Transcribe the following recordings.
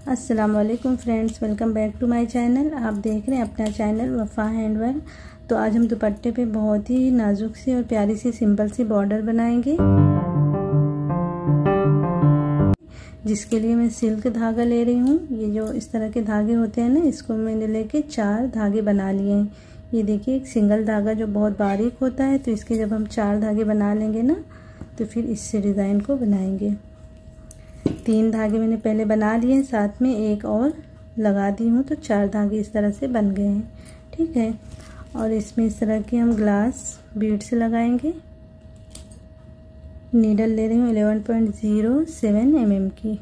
अस्सलाम वालेकुम friends, welcome back to my channel. आप देख रहे हैं अपना चैनल वफ़ा हैंडवर्क। तो आज हम दुपट्टे पे बहुत ही नाजुक सी और प्यारी सी सिंपल सी बॉर्डर बनाएंगे, जिसके लिए मैं सिल्क धागा ले रही हूँ। ये जो इस तरह के धागे होते हैं ना, इसको मैंने लेके 4 धागे बना लिए हैं। ये देखिए, एक सिंगल धागा जो बहुत बारीक होता है, तो इसके जब हम 4 धागे बना लेंगे ना, तो फिर इससे डिज़ाइन को बनाएंगे। 3 धागे मैंने पहले बना लिए हैं, साथ में एक और लगा दी हूँ, तो 4 धागे इस तरह से बन गए हैं। ठीक है, और इसमें इस तरह की हम ग्लास बीड से लगाएंगे। नीडल ले रही हूँ 11.07 mm की।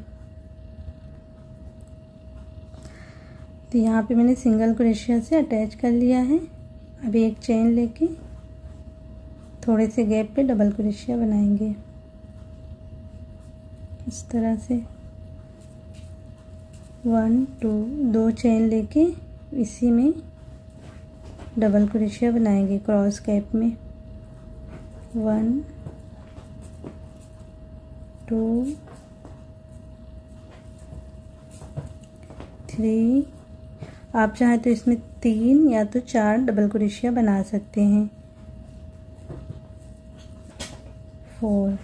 तो यहाँ पे मैंने सिंगल क्रोशिया से अटैच कर लिया है। अभी एक चेन लेके थोड़े से गैप पे डबल क्रोशिया बनाएंगे, इस तरह से 1 2 2 चेन लेके इसी में डबल क्रोशिया बनाएंगे क्रॉस गैप में। 1 2 3। आप चाहे तो इसमें 3 या तो 4 डबल क्रोशिया बना सकते हैं। 4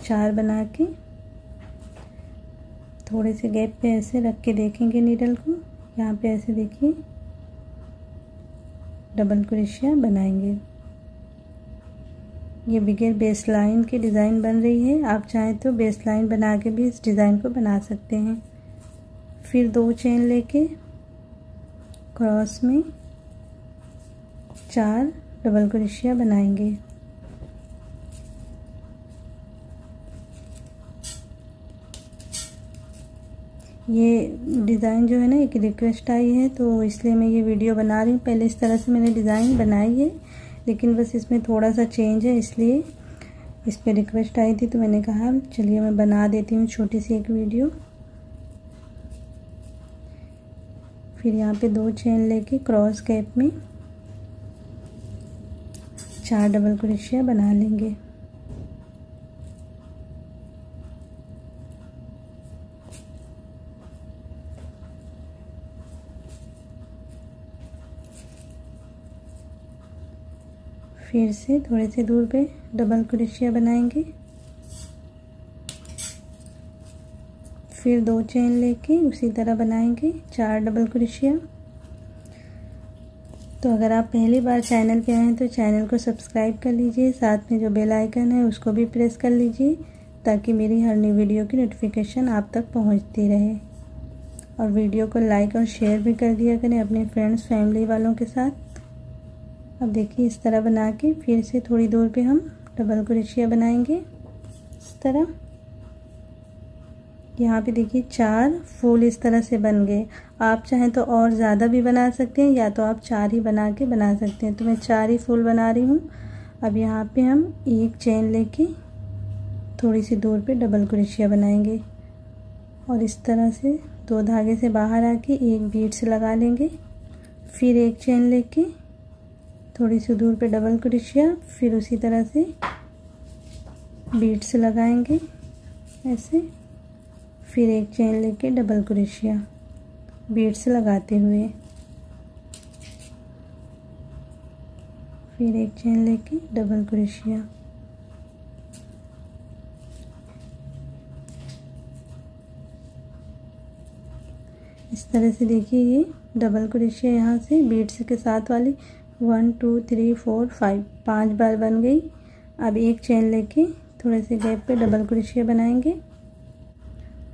4 बना के थोड़े से गैप पे ऐसे रख के देखेंगे नीडल को। यहाँ पे ऐसे देखिए डबल क्रोशिया बनाएंगे। ये बगैर बेस लाइन की डिज़ाइन बन रही है। आप चाहें तो बेस लाइन बना के भी इस डिज़ाइन को बना सकते हैं। फिर 2 चेन लेके क्रॉस में 4 डबल क्रोशिया बनाएंगे। ये डिज़ाइन जो है ना, एक रिक्वेस्ट आई है, तो इसलिए मैं ये वीडियो बना रही हूँ। पहले इस तरह से मैंने डिज़ाइन बनाई है, लेकिन बस इसमें थोड़ा सा चेंज है, इसलिए इस पर रिक्वेस्ट आई थी, तो मैंने कहा चलिए मैं बना देती हूँ छोटी सी एक वीडियो। फिर यहाँ पे 2 चेन लेके क्रॉस गैप में 4 डबल क्रोशिया बना लेंगे। फिर से थोड़े से दूर पे डबल क्रोशिया बनाएंगे। फिर 2 चेन लेके उसी तरह बनाएंगे 4 डबल क्रोशिया। तो अगर आप पहली बार चैनल पे आए हैं तो चैनल को सब्सक्राइब कर लीजिए, साथ में जो बेल आइकन है उसको भी प्रेस कर लीजिए, ताकि मेरी हर नई वीडियो की नोटिफिकेशन आप तक पहुंचती रहे। और वीडियो को लाइक और शेयर भी कर दिया करें अपने फ्रेंड्स फैमिली वालों के साथ। अब देखिए, इस तरह बना के फिर से थोड़ी दूर पे हम डबल क्रोशिया बनाएंगे इस तरह। यहाँ पे देखिए 4 फूल इस तरह से बन गए। आप चाहें तो और ज़्यादा भी बना सकते हैं, या तो आप 4 ही बना के बना सकते हैं। तो मैं 4 ही फूल बना रही हूँ। अब यहाँ पे हम एक चेन लेके थोड़ी सी दूर पे डबल क्रोशिया बनाएंगे, और इस तरह से 2 धागे से बाहर आके एक बीड से लगा लेंगे। फिर एक चेन लेके थोड़ी सी दूर पे डबल क्रोशिया, फिर उसी तरह से बीड से लगाएंगे ऐसे। फिर एक चेन लेके डबल क्रोशिया बीड से लगाते हुए, फिर एक चेन लेके डबल क्रोशिया। इस तरह से देखिए, ये डबल क्रोशिया यहाँ से बीड्स के साथ वाली 1 2 3 4 5 बार बन गई। अब एक चेन लेके थोड़े से गैप पे डबल क्रोशिया बनाएंगे,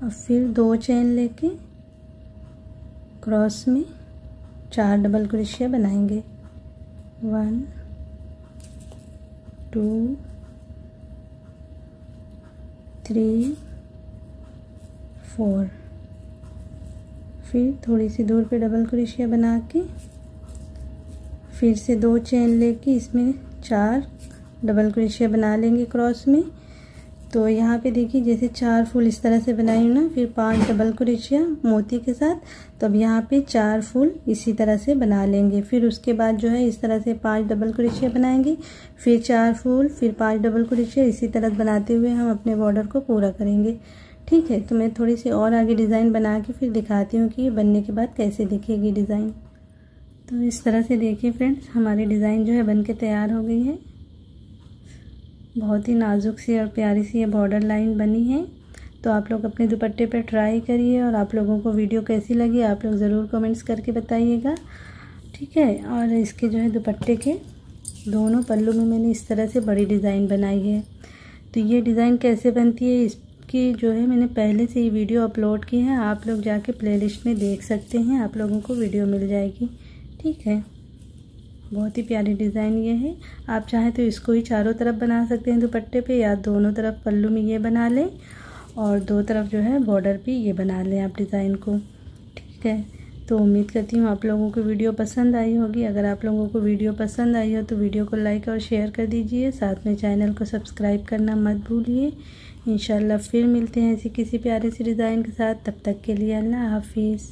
और फिर 2 चेन लेके क्रॉस में 4 डबल क्रोशिया बनाएंगे। 1 2 3 4। फिर थोड़ी सी दूर पे डबल क्रोशिया बना के फिर से 2 चेन लेके इसमें 4 डबल क्रोशिया बना लेंगे क्रॉस में। तो यहाँ पे देखिए, जैसे 4 फूल इस तरह से बनाई हूँ ना, फिर 5 डबल क्रोशिया मोती के साथ। तो अब यहाँ पे 4 फूल इसी तरह से बना लेंगे। फिर उसके बाद जो है इस तरह से 5 डबल क्रोशिया बनाएंगे, फिर 4 फूल, फिर 5 डबल क्रोशिया। इसी तरह बनाते हुए हम अपने बॉर्डर को पूरा करेंगे। ठीक है, तो मैं थोड़ी सी और आगे डिज़ाइन बना के फिर दिखाती हूँ कि ये बनने के बाद कैसे दिखेगी डिज़ाइन। तो इस तरह से देखिए फ्रेंड्स, हमारी डिज़ाइन जो है बन के तैयार हो गई है। बहुत ही नाजुक सी और प्यारी सी ये बॉर्डर लाइन बनी है। तो आप लोग अपने दुपट्टे पे ट्राई करिए, और आप लोगों को वीडियो कैसी लगी आप लोग ज़रूर कमेंट्स करके बताइएगा, ठीक है। और इसके जो है दुपट्टे के दोनों पल्लू में मैंने इस तरह से बड़ी डिज़ाइन बनाई है। तो ये डिज़ाइन कैसे बनती है इसकी जो है मैंने पहले से ही वीडियो अपलोड की है, आप लोग जाके प्लेलिस्ट में देख सकते हैं, आप लोगों को वीडियो मिल जाएगी, ठीक है। बहुत ही प्यारी डिज़ाइन ये है। आप चाहें तो इसको ही चारों तरफ बना सकते हैं दुपट्टे पे, या दोनों तरफ पल्लू में ये बना लें और दो तरफ जो है बॉर्डर पे ये बना लें आप डिज़ाइन को, ठीक है। तो उम्मीद करती हूँ आप लोगों को वीडियो पसंद आई होगी। अगर आप लोगों को वीडियो पसंद आई हो तो वीडियो को लाइक और शेयर कर दीजिए, साथ में चैनल को सब्सक्राइब करना मत भूलिए। इंशाल्लाह फिर मिलते हैं ऐसी किसी प्यारी सी डिज़ाइन के साथ, तब तक के लिए अल्लाह हाफिज़।